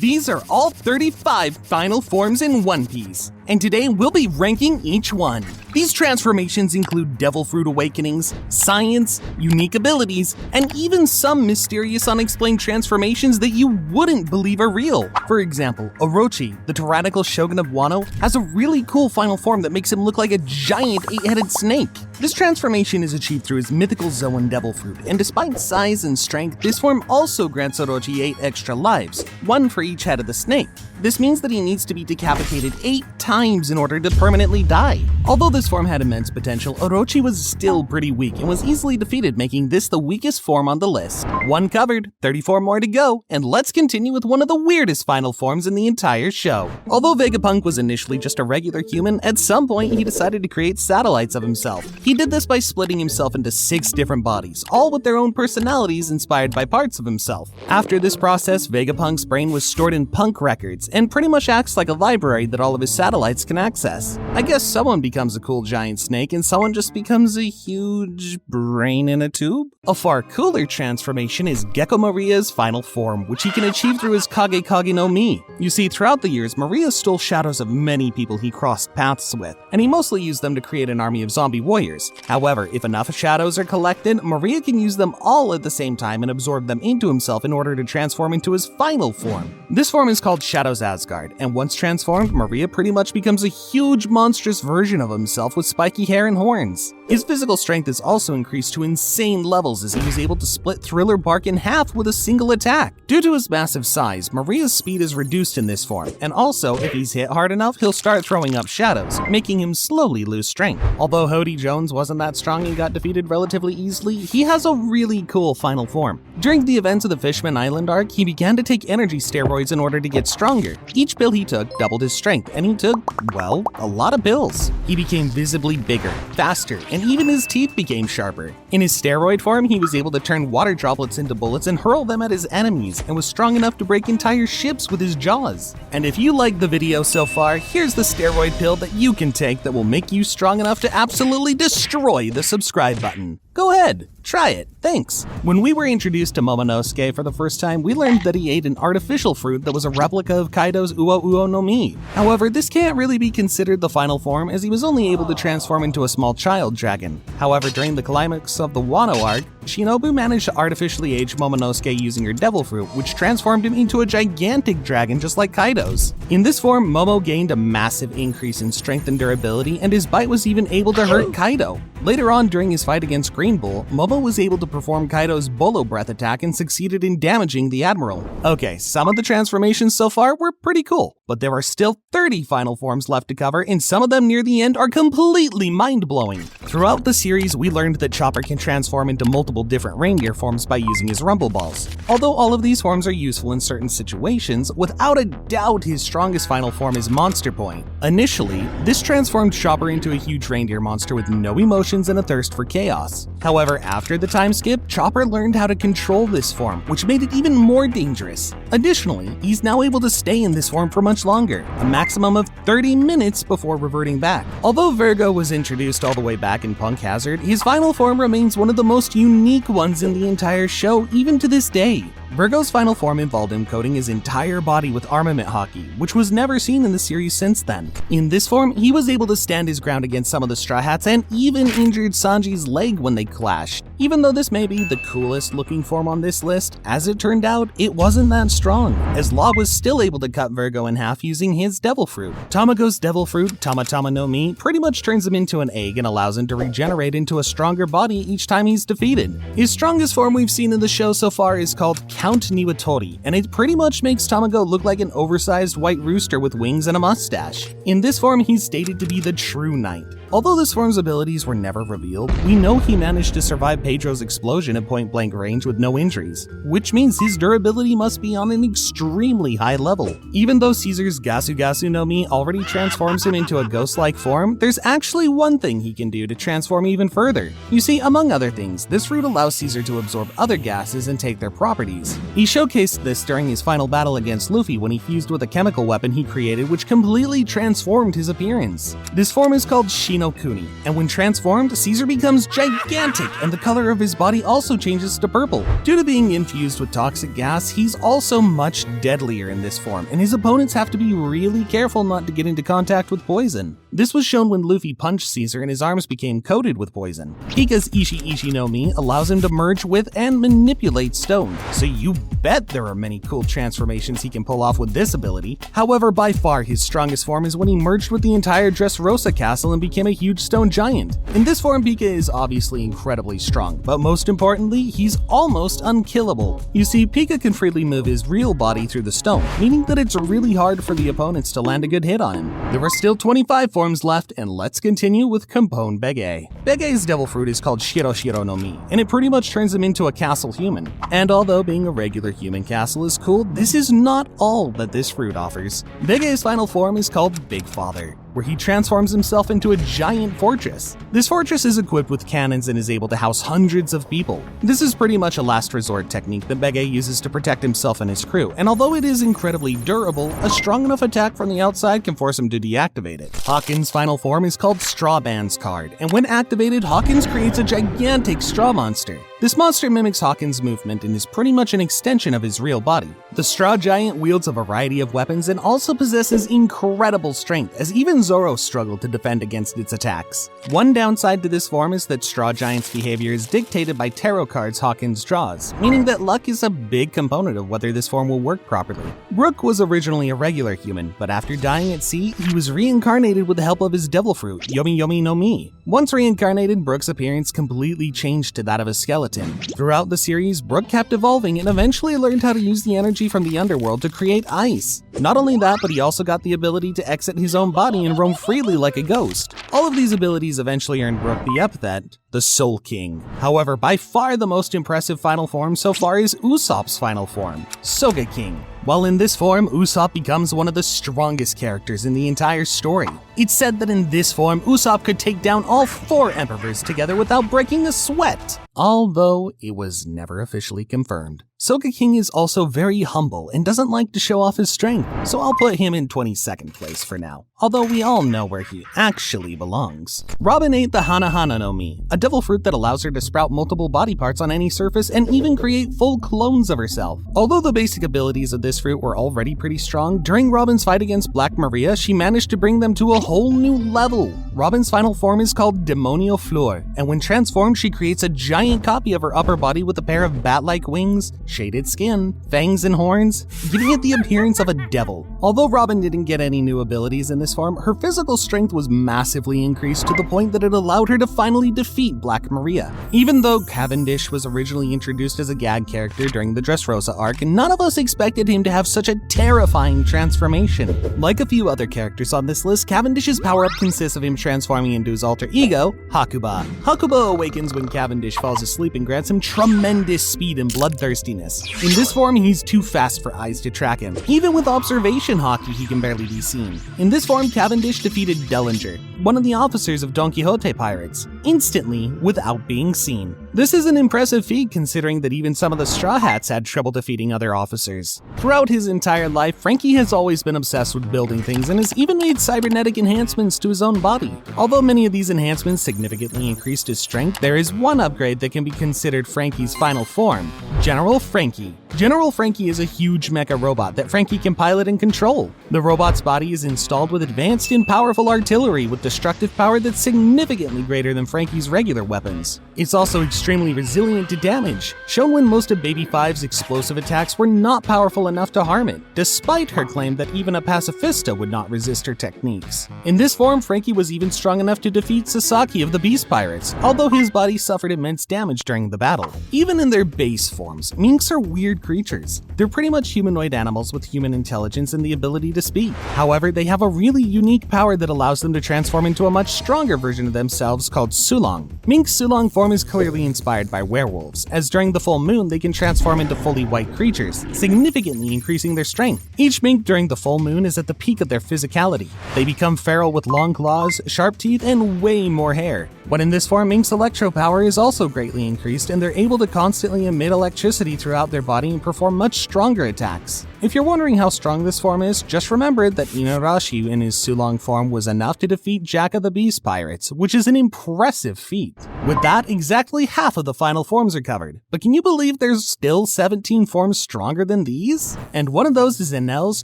These are all 35 final forms in One Piece, and today we'll be ranking each one. These transformations include Devil Fruit awakenings, science, unique abilities, and even some mysterious unexplained transformations that you wouldn't believe are real. For example, Orochi, the tyrannical shogun of Wano, has a really cool final form that makes him look like a giant 8-headed snake. This transformation is achieved through his mythical Zoan Devil Fruit, and despite size and strength, this form also grants Orochi 8 extra lives, one for each head of the snake. This means that he needs to be decapitated 8 times in order to permanently die. Although this form had immense potential, Orochi was still pretty weak and was easily defeated, making this the weakest form on the list. One covered, 34 more to go, and let's continue with one of the weirdest final forms in the entire show. Although Vegapunk was initially just a regular human, at some point he decided to create satellites of himself. He did this by splitting himself into 6 different bodies, all with their own personalities inspired by parts of himself. After this process, Vegapunk's brain was stored in Punk records, and pretty much acts like a library that all of his satellites can access. I guess someone becomes a cool giant snake and someone just becomes a huge brain in a tube? A far cooler transformation is Gecko Maria's final form, which he can achieve through his Kage no Mi. You see, throughout the years, Maria stole shadows of many people he crossed paths with, and he mostly used them to create an army of zombie warriors. However, if enough shadows are collected, Maria can use them all at the same time and absorb them into himself in order to transform into his final form. This form is called Shadow's Asgard, and once transformed, Maria pretty much becomes a huge monstrous version of himself with spiky hair and horns. His physical strength is also increased to insane levels as he was able to split Thriller Bark in half with a single attack. Due to his massive size, Maria's speed is reduced in this form, and also, if he's hit hard enough, he'll start throwing up shadows, making him slowly lose strength. Although Hody Jones wasn't that strong and got defeated relatively easily, he has a really cool final form. During the events of the Fishman Island arc, he began to take energy steroids in order to get stronger. Each pill he took doubled his strength, and he took, well, a lot of pills. He became visibly bigger, faster, and even his teeth became sharper. In his steroid form, he was able to turn water droplets into bullets and hurl them at his enemies, and was strong enough to break entire ships with his jaws. And if you liked the video so far, here's the steroid pill that you can take that will make you strong enough to absolutely destroy the subscribe button. Go ahead, try it, thanks. When we were introduced to Momonosuke for the first time, we learned that he ate an artificial fruit that was a replica of Kaido's Uo no Mi. However, this can't really be considered the final form as he was only able to transform into a small child dragon. However, during the climax of the Wano arc, Shinobu managed to artificially age Momonosuke using her devil fruit, which transformed him into a gigantic dragon just like Kaido's. In this form, Momo gained a massive increase in strength and durability, and his bite was even able to hurt Kaido. Later on, during his fight against Green Bull, Momo was able to perform Kaido's Bolo Breath attack and succeeded in damaging the Admiral. Okay, some of the transformations so far were pretty cool, but there are still 30 final forms left to cover, and some of them near the end are completely mind-blowing. Throughout the series, we learned that Chopper can transform into multiple different reindeer forms by using his Rumble Balls. Although all of these forms are useful in certain situations, without a doubt his strongest final form is Monster Point. Initially, this transformed Chopper into a huge reindeer monster with no emotions and a thirst for chaos. However, after the time skip, Chopper learned how to control this form, which made it even more dangerous. Additionally, he's now able to stay in this form for much longer, a maximum of 30 minutes before reverting back. Although Virgo was introduced all the way back in Punk Hazard, his final form remains one of the most unique ones in the entire show, even to this day. Virgo's final form involved him coating his entire body with armament hockey, which was never seen in the series since then. In this form, he was able to stand his ground against some of the Straw Hats and even injured Sanji's leg when they clashed. Even though this may be the coolest looking form on this list, as it turned out, it wasn't that strong, as Law was still able to cut Virgo in half using his Devil Fruit. Tamago's Devil Fruit, Tama no Mi, pretty much turns him into an egg and allows him to regenerate into a stronger body each time he's defeated. His strongest form we've seen in the show so far is called Count Niwatori, and it pretty much makes Tamago look like an oversized white rooster with wings and a mustache. In this form, he's stated to be the true knight. Although this form's abilities were never revealed, we know he managed to survive Pedro's explosion at point-blank range with no injuries, which means his durability must be on an extremely high level. Even though Caesar's Gasu no Mi already transforms him into a ghost-like form, there's actually one thing he can do to transform even further. You see, among other things, this root allows Caesar to absorb other gases and take their properties. He showcased this during his final battle against Luffy when he fused with a chemical weapon he created which completely transformed his appearance. This form is called Shino no Kuni, and when transformed, Caesar becomes gigantic and the color of his body also changes to purple. Due to being infused with toxic gas, he's also much deadlier in this form, and his opponents have to be really careful not to get into contact with poison. This was shown when Luffy punched Caesar and his arms became coated with poison. Pika's 𝐂𝐵𝐵𝐶 no Mi allows him to merge with and manipulate stone, so you bet there are many cool transformations he can pull off with this ability. However, by far his strongest form is when he merged with the entire Dressrosa castle and became a huge stone giant. In this form, Pika is obviously incredibly strong, but most importantly, he's almost unkillable. You see, Pika can freely move his real body through the stone, meaning that it's really hard for the opponents to land a good hit on him. There are still 25 forms left, and let's continue with 𝐿𝐵𝐵𝐺. Begge's devil fruit is called 𝐵𝐺𝐻𝐻 no Mi, and it pretty much turns him into a castle human. And although being a regular human castle is cool, this is not all that this fruit offers. Begge's final form is called Big Father, where he transforms himself into a giant fortress. This fortress is equipped with cannons and is able to house hundreds of people. This is pretty much a last resort technique that Begge uses to protect himself and his crew, and although it is incredibly durable, a strong enough attack from the outside can force him to deactivate it. Hawkins' final form is called Strawman's Card, and when activated, Hawkins creates a gigantic straw monster. This monster mimics Hawkins' movement and is pretty much an extension of his real body. The straw giant wields a variety of weapons and also possesses incredible strength, as even Zoro struggled to defend against its attacks. One downside to this form is that Straw Giant's behavior is dictated by tarot cards Hawkins draws, meaning that luck is a big component of whether this form will work properly. Brook was originally a regular human, but after dying at sea, he was reincarnated with the help of his devil fruit, 𝐵𝐵𝐵𝐺 no Mi. Once reincarnated, Brook's appearance completely changed to that of a skeleton. Throughout the series, Brook kept evolving and eventually learned how to use the energy from the underworld to create ice. Not only that, but he also got the ability to exit his own body and roam freely like a ghost. All of these abilities eventually earned Brook the epithet, the Soul King. However, by far the most impressive final form so far is Usopp's final form, Soga King. While in this form, Usopp becomes one of the strongest characters in the entire story. It's said that in this form, Usopp could take down all 4 emperors together without breaking a sweat, although it was never officially confirmed. Soga King is also very humble and doesn't like to show off his strength, so I'll put him in 22nd place for now, although we all know where he actually belongs. Robin ate the 𝐻𝐻𝐻 no Mi, a devil fruit that allows her to sprout multiple body parts on any surface and even create full clones of herself. Although the basic abilities of this fruit were already pretty strong, during Robin's fight against Black Maria, she managed to bring them to a whole new level. Robin's final form is called 𝐷EMONIO-FLEUR, and when transformed, she creates a giant copy of her upper body with a pair of bat-like wings, shaded skin, fangs and horns, giving it the appearance of a devil. Although Robin didn't get any new abilities in this form, her physical strength was massively increased to the point that it allowed her to finally defeat Black Maria. Even though Cavendish was originally introduced as a gag character during the Dressrosa arc, none of us expected him to have such a terrifying transformation. Like a few other characters on this list, Cavendish's power-up consists of him transforming into his alter ego, Hakuba. Hakuba awakens when Cavendish falls asleep and grants him tremendous speed and bloodthirstiness. In this form, he's too fast for eyes to track him. Even with observation hockey, he can barely be seen. In this form, Cavendish defeated Dellinger, one of the officers of Don Quixote pirates, instantly without being seen. This is an impressive feat considering that even some of the Straw Hats had trouble defeating other officers. Throughout his entire life, Franky has always been obsessed with building things and has even made cybernetic enhancements to his own body. Although many of these enhancements significantly increased his strength, there is one upgrade that can be considered Franky's final form, General Franky. General Franky is a huge mecha robot that Franky can pilot and control. The robot's body is installed with advanced and powerful artillery with destructive power that's significantly greater than Franky's regular weapons. It's also extremely resilient to damage, shown when most of Baby 5's explosive attacks were not powerful enough to harm it, despite her claim that even a pacifista would not resist her techniques. In this form, Franky was even strong enough to defeat Sasaki of the Beast Pirates, although his body suffered immense damage during the battle. Even in their base forms, minks are weird creatures. They're pretty much humanoid animals with human intelligence and the ability to speak. However, they have a really unique power that allows them to transform into a much stronger version of themselves called Sulong. Mink's Sulong form is clearly inspired by werewolves, as during the full moon they can transform into fully white creatures, significantly increasing their strength. Each mink during the full moon is at the peak of their physicality. They become feral with long claws, sharp teeth, and way more hair. When in this form, Mink's electro power is also great greatly increased, and they're able to constantly emit electricity throughout their body and perform much stronger attacks. If you're wondering how strong this form is, just remember that Inarashi in his Sulong form was enough to defeat Jack of the Beast pirates, which is an impressive feat. With that, exactly half of the final forms are covered. But can you believe there's still 17 forms stronger than these? And one of those is Enel's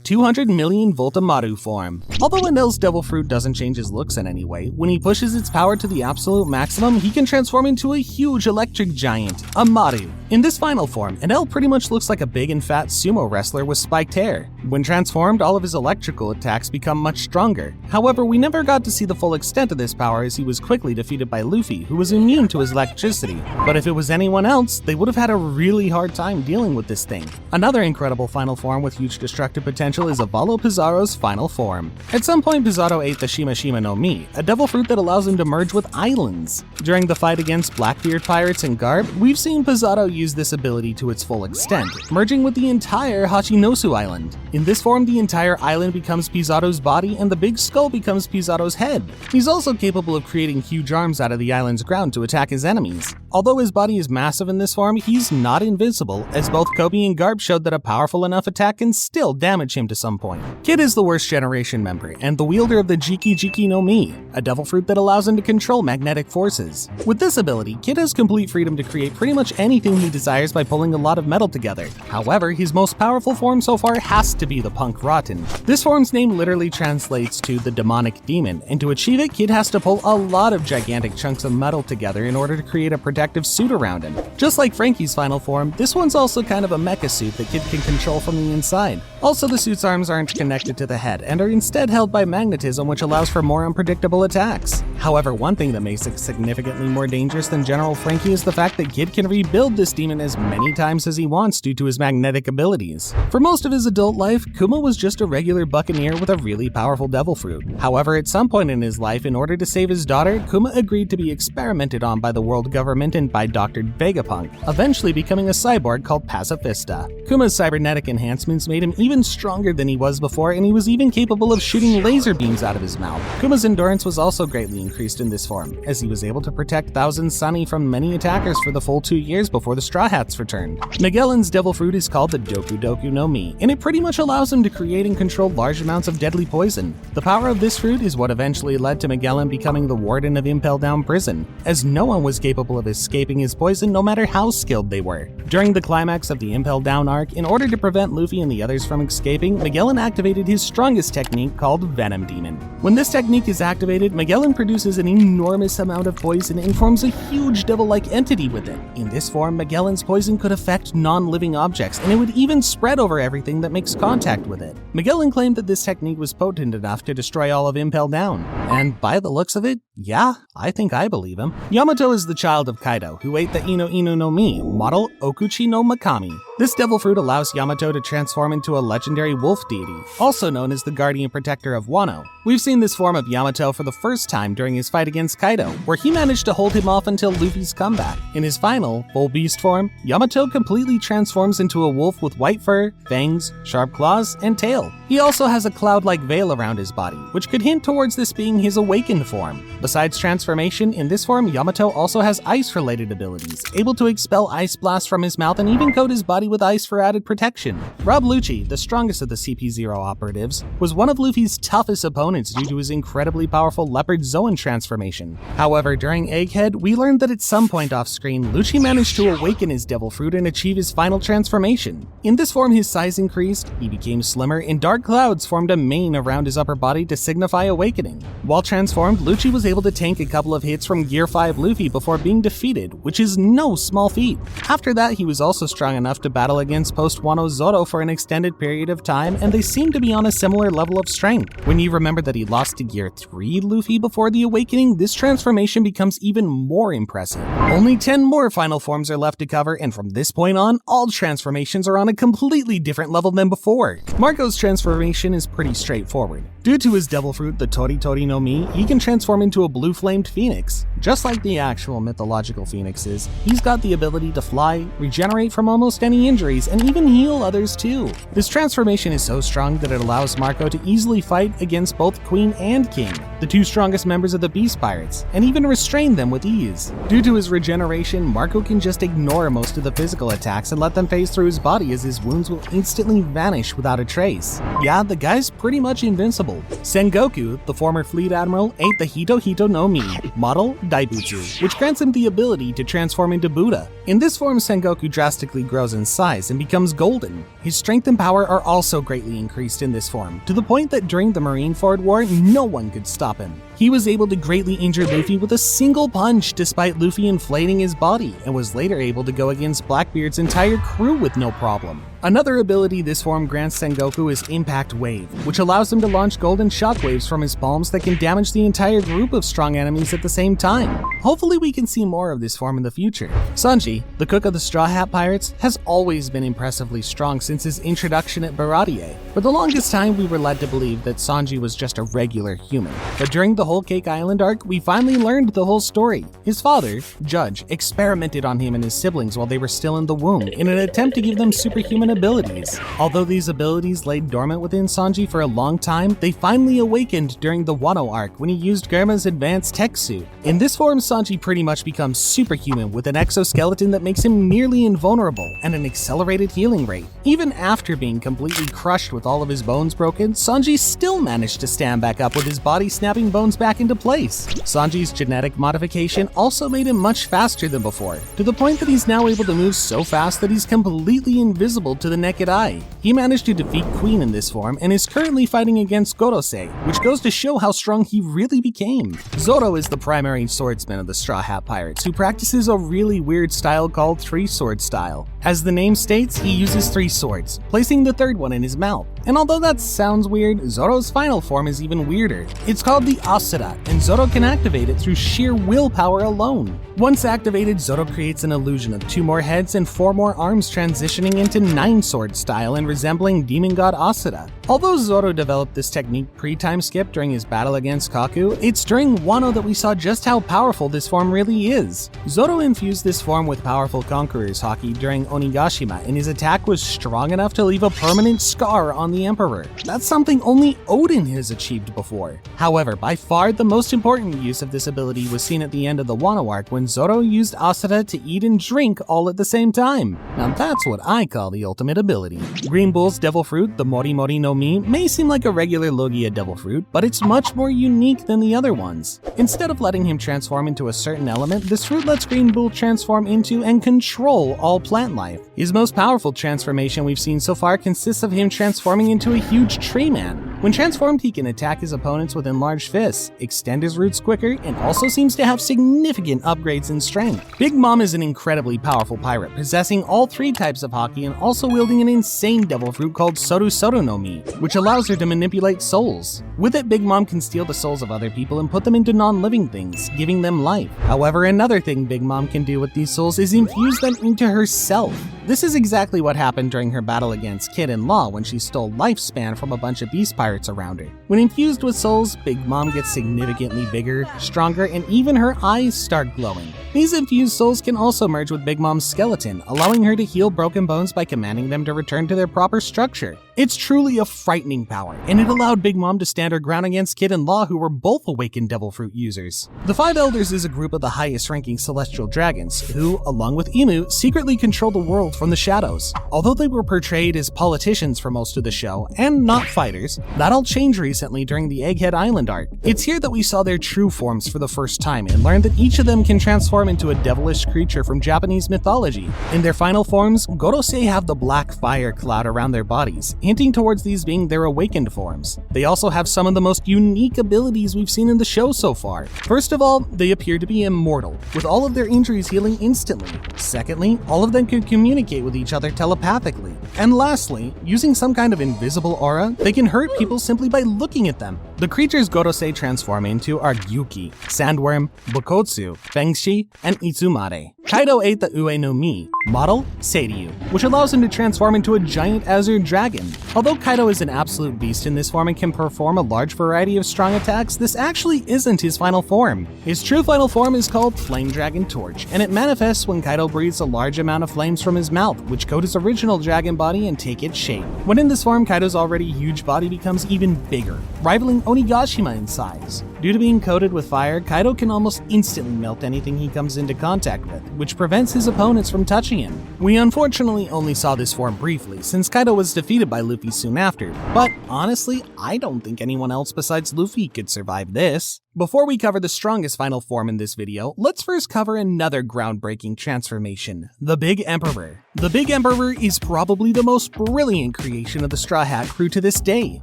200 million Voltamaru form. Although Enel's Devil Fruit doesn't change his looks in any way, when he pushes its power to the absolute maximum, he can transform into a huge electric giant, a Maru. In this final form, Enel pretty much looks like a big and fat sumo wrestler with spiked hair. When transformed, all of his electrical attacks become much stronger. However, we never got to see the full extent of this power as he was quickly defeated by Luffy, who was immune to his electricity. But if it was anyone else, they would have had a really hard time dealing with this thing. Another incredible final form with huge destructive potential is Avalo Pizarro's final form. At some point, Pizarro ate the Shima no Mi, a devil fruit that allows him to merge with islands. During the fight against Blackbeard pirates and Garb, we've seen Pizarro use this ability to its full extent, merging with the entire Hachinosu Island. In this form, the entire island becomes Pizarro's body and the big skull becomes Pizarro's head. He's also capable of creating huge arms out of the island's ground to attack his enemies. Although his body is massive in this form, he's not invincible, as both Kobe and Garb showed that a powerful enough attack can still damage him to some point. Kid is the worst generation member, and the wielder of the Jiki no Mi, a devil fruit that allows him to control magnetic forces. With this ability, Kid has complete freedom to create pretty much anything he desires by pulling a lot of metal together. However, his most powerful form so far has to be the Punk Rotten. This form's name literally translates to the demonic demon, and to achieve it, Kid has to pull a lot of gigantic chunks of metal together in order to create a protective suit around him. Just like Frankie's final form, this one's also kind of a mecha suit that Kid can control from the inside. Also, the suit's arms aren't connected to the head and are instead held by magnetism, which allows for more unpredictable attacks. However, one thing that makes it significantly more dangerous than General Frankie is the fact that Kid can rebuild this demon as many times as he wants due to his magnetic abilities. For most of his adult life, Kuma was just a regular buccaneer with a really powerful devil fruit. However, at some point in his life, in order to save his daughter, Kuma agreed to be experimented on by the world government and by Dr. Vegapunk, eventually becoming a cyborg called Pacifista. Kuma's cybernetic enhancements made him even stronger than he was before, and he was even capable of shooting laser beams out of his mouth. Kuma's endurance was also greatly increased in this form, as he was able to protect Thousand Sunny from many attackers for the full 2 years before the Straw Hats returned. Magellan's devil fruit is called the Doku no Mi, and it pretty much allows him to create and control large amounts of deadly poison. The power of this fruit is what eventually led to Magellan becoming the warden of Impel Down Prison, as no one was capable of escaping his poison no matter how skilled they were. During the climax of the Impel Down arc, in order to prevent Luffy and the others from escaping, Magellan activated his strongest technique called Venom Demon. When this technique is activated, Magellan produces an enormous amount of poison and forms a huge devil-like entity with it. In this form, Magellan's poison could affect non-living objects, and it would even spread over everything that makes contact with it. Magellan claimed that this technique was potent enough to destroy all of Impel Down. And by the looks of it, yeah, I think I believe him. Yamato is the child of Kaido, who ate the Ino no Mi, model Okuchi no Makami. This devil fruit allows Yamato to transform into a legendary wolf deity, also known as the guardian protector of Wano. We've seen this form of Yamato for the first time during his fight against Kaido, where he managed to hold him off until Luffy's comeback. In his final, full beast form, Yamato completely transforms into a wolf with white fur, fangs, sharp claws, and tail. He also has a cloud-like veil around his body, which could hint towards this being his awakened form. Besides transformation, in this form, Yamato also has ice-related abilities, able to expel ice blasts from his mouth and even coat his body with ice for added protection. Rob Lucci, the strongest of the CP0 operatives, was one of Luffy's toughest opponents due to his incredibly powerful Leopard Zoan transformation. However, during Egghead, we learned that at some point off-screen, Lucci managed to awaken his devil fruit and achieve his final transformation. In this form, his size increased, he became slimmer, and dark clouds formed a mane around his upper body to signify awakening. While transformed, Lucci was able to tank a couple of hits from Gear 5 Luffy before being defeated, which is no small feat. After that, he was also strong enough to battle against post-Wano Zoro for an extended period of time, and they seem to be on a similar level of strength. When you remember that he lost to Gear 3 Luffy before the awakening, this transformation becomes even more impressive. Only 10 more final forms are left to cover, and from this point on, all transformations are on a completely different level than before. Marco's transformation is pretty straightforward. Due to his devil fruit, the Tori no Mi, he can transform into a blue-flamed phoenix. Just like the actual mythological phoenixes, he's got the ability to fly, regenerate from almost any injuries, and even heal others too. This transformation is so strong that it allows Marco to easily fight against both Queen and King. the two strongest members of the Beast Pirates, and even restrain them with ease. Due to his regeneration, Marco can just ignore most of the physical attacks and let them phase through his body, as his wounds will instantly vanish without a trace. Yeah, the guy's pretty much invincible. Sengoku, the former fleet admiral, ate the Hito no Mi, model Daibutsu, which grants him the ability to transform into Buddha. In this form, Sengoku drastically grows in size and becomes golden. His strength and power are also greatly increased in this form, to the point that during the Marineford War, no one could stop him. He was able to greatly injure Luffy with a single punch despite Luffy inflating his body, and was later able to go against Blackbeard's entire crew with no problem. Another ability this form grants Sengoku is Impact Wave, which allows him to launch golden shockwaves from his palms that can damage the entire group of strong enemies at the same time. Hopefully we can see more of this form in the future. Sanji, the cook of the Straw Hat Pirates, has always been impressively strong since his introduction at Baratie. For the longest time we were led to believe that Sanji was just a regular human, but during the Whole Cake Island arc, we finally learned the whole story. His father, Judge, experimented on him and his siblings while they were still in the womb in an attempt to give them superhuman abilities. Although these abilities lay dormant within Sanji for a long time, they finally awakened during the Wano arc when he used Germa's advanced tech suit. In this form, Sanji pretty much becomes superhuman with an exoskeleton that makes him nearly invulnerable and an accelerated healing rate. Even after being completely crushed with all of his bones broken, Sanji still managed to stand back up with his body snapping bones back into place. Sanji's genetic modification also made him much faster than before, to the point that he's now able to move so fast that he's completely invisible to the naked eye. He managed to defeat Queen in this form and is currently fighting against Gorosei, which goes to show how strong he really became. Zoro is the primary swordsman of the Straw Hat Pirates, who practices a really weird style called three-sword style. As the name states, he uses 3 swords, placing the third one in his mouth. And although that sounds weird, Zoro's final form is even weirder. It's called the Asura, and Zoro can activate it through sheer willpower alone. Once activated, Zoro creates an illusion of 2 more heads and 4 more arms, transitioning into 9-sword style and resembling demon god Asura. Although Zoro developed this technique pre-time skip during his battle against Kaku, it's during Wano that we saw just how powerful this form really is. Zoro infused this form with powerful Conqueror's Haki during Onigashima, and his attack was strong enough to leave a permanent scar on the Emperor. That's something only Odin has achieved before. However, by far the most important use of this ability was seen at the end of the Wano arc when Zoro used Asura to eat and drink all at the same time. Now that's what I call the ultimate ability. Green Bull's Devil Fruit, the Mori Mori no Mi, may seem like a regular Logia Devil Fruit, but it's much more unique than the other ones. Instead of letting him transform into a certain element, this fruit lets Green Bull transform into and control all plant life. His most powerful transformation we've seen so far consists of him transforming into a huge tree man. When transformed, he can attack his opponents with enlarged fists, extend his roots quicker, and also seems to have significant upgrades in strength. Big Mom is an incredibly powerful pirate, possessing all 3 types of Haki and also wielding an insane devil fruit called Soru no Mi, which allows her to manipulate souls. With it, Big Mom can steal the souls of other people and put them into non-living things, giving them life. However, another thing Big Mom can do with these souls is infuse them into herself. This is exactly what happened during her battle against Kid and Law when she stole Lifespan from a bunch of beast pirates around her. When infused with souls, Big Mom gets significantly bigger, stronger, and even her eyes start glowing. These infused souls can also merge with Big Mom's skeleton, allowing her to heal broken bones by commanding them to return to their proper structure. It's truly a frightening power, and it allowed Big Mom to stand her ground against Kid and Law, who were both awakened Devil Fruit users. The 5 Elders is a group of the highest-ranking celestial dragons, who, along with Imu, secretly control the world from the shadows. Although they were portrayed as politicians for most of the show, and not fighters, that all changed recently during the Egghead Island arc. It's here that we saw their true forms for the first time, and learned that each of them can transform into a devilish creature from Japanese mythology. In their final forms, Gorosei have the black fire cloud around their bodies, hinting towards these being their awakened forms. They also have some of the most unique abilities we've seen in the show so far. First of all, they appear to be immortal, with all of their injuries healing instantly. Secondly, all of them can communicate with each other telepathically. And lastly, using some kind of invisible aura, they can hurt people simply by looking at them. The creatures Gorosei transform into are Gyuki, Sandworm, Bokotsu, Fengshi, and Itsumare. Kaido ate the Ue no Mi, model 𝐸, which allows him to transform into a giant azure dragon. Although Kaido is an absolute beast in this form and can perform a large variety of strong attacks, this actually isn't his final form. His true final form is called Flame Dragon Torch, and it manifests when Kaido breathes a large amount of flames from his mouth, which coat his original dragon body and take its shape. When in this form, Kaido's already huge body becomes even bigger, rivaling Onigashima in size. Due to being coated with fire, Kaido can almost instantly melt anything he comes into contact with, which prevents his opponents from touching him. We unfortunately only saw this form briefly, since Kaido was defeated by Luffy soon after, but honestly, I don't think anyone else besides Luffy could survive this. Before we cover the strongest final form in this video, let's first cover another groundbreaking transformation, the Big Emperor. The Big Emperor is probably the most brilliant creation of the Straw Hat crew to this day.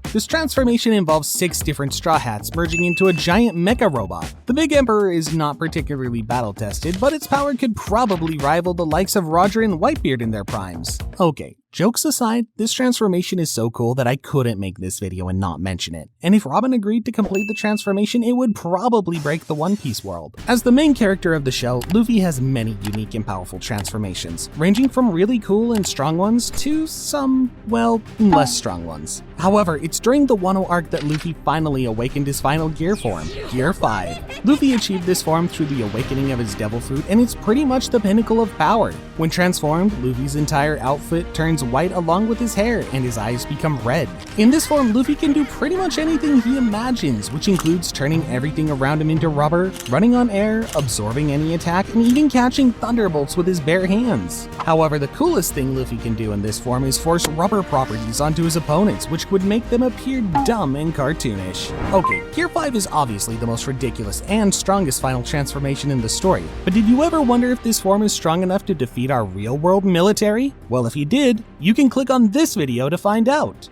This transformation involves 6 different Straw Hats merging into a giant mecha robot. The Big Emperor is not particularly battle tested, but its power could probably rival the likes of Roger and Whitebeard in their primes. Okay. Jokes aside, this transformation is so cool that I couldn't make this video and not mention it. And if Robin agreed to complete the transformation, it would probably break the One Piece world. As the main character of the show, Luffy has many unique and powerful transformations, ranging from really cool and strong ones to some, well, less strong ones. However, it's during the Wano arc that Luffy finally awakened his final gear form, Gear 5. Luffy achieved this form through the awakening of his devil fruit, and it's pretty much the pinnacle of power. When transformed, Luffy's entire outfit turns white along with his hair, and his eyes become red. In this form, Luffy can do pretty much anything he imagines, which includes turning everything around him into rubber, running on air, absorbing any attack, and even catching thunderbolts with his bare hands. However, the coolest thing Luffy can do in this form is force rubber properties onto his opponents, which would make them appear dumb and cartoonish. Okay, Gear 5 is obviously the most ridiculous and strongest final transformation in the story, but did you ever wonder if this form is strong enough to defeat our real-world military? Well, if you did, you can click on this video to find out.